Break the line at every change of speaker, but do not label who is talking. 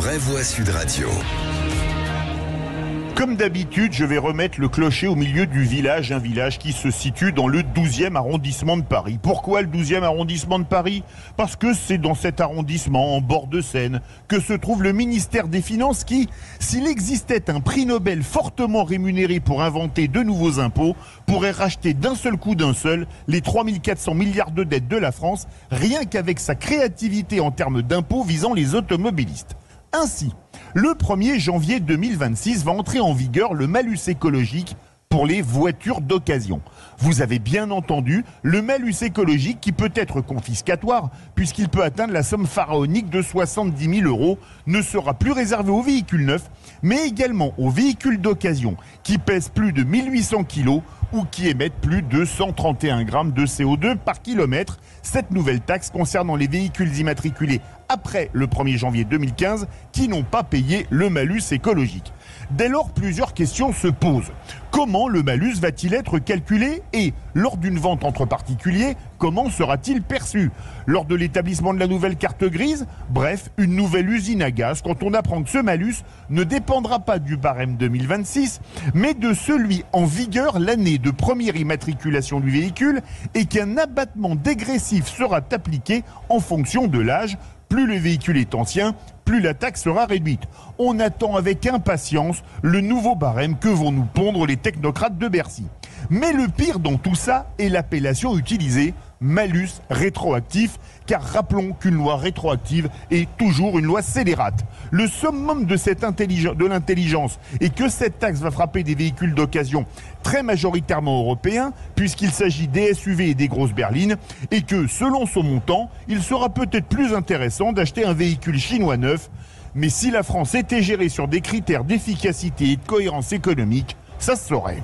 vraie voix Sud Radio.
Comme d'habitude, je vais remettre le clocher au milieu du village, un village qui se situe dans le 12e arrondissement de Paris. Pourquoi le 12e arrondissement de Paris? Parce que c'est dans cet arrondissement, en bord de Seine, que se trouve le ministère des Finances qui, s'il existait un prix Nobel fortement rémunéré pour inventer de nouveaux impôts, pourrait racheter d'un seul coup les 3400 milliards de dettes de la France, rien qu'avec sa créativité en termes d'impôts visant les automobilistes. Ainsi, le 1er janvier 2026 va entrer en vigueur le malus écologique pour les voitures d'occasion. Vous avez bien entendu, le malus écologique qui peut être confiscatoire, puisqu'il peut atteindre la somme pharaonique de 70 000 euros, ne sera plus réservé aux véhicules neufs, mais également aux véhicules d'occasion qui pèsent plus de 1800 kg ou qui émettent plus de 131 grammes de CO2 par kilomètre. Cette nouvelle taxe concernant les véhicules immatriculés après le 1er janvier 2015 qui n'ont pas payé le malus écologique. Dès lors, plusieurs questions se posent. Comment le malus va-t-il être calculé et, lors d'une vente entre particuliers, comment sera-t-il perçu? Lors de l'établissement de la nouvelle carte grise? Bref, une nouvelle usine à gaz quand on apprend que ce malus ne dépendra pas du barème 2026, mais de celui en vigueur l'année de première immatriculation du véhicule et qu'un abattement dégressif sera appliqué en fonction de l'âge. Plus le véhicule est ancien, plus la taxe sera réduite. On attend avec impatience le nouveau barème que vont nous pondre les technocrates de Bercy. Mais le pire dans tout ça est l'appellation utilisée, malus rétroactif, car rappelons qu'une loi rétroactive est toujours une loi scélérate. Le summum de l'intelligence est que cette taxe va frapper des véhicules d'occasion très majoritairement européens, puisqu'il s'agit des SUV et des grosses berlines, et que, selon son montant, il sera peut-être plus intéressant d'acheter un véhicule chinois neuf. Mais si la France était gérée sur des critères d'efficacité et de cohérence économique, ça se saurait.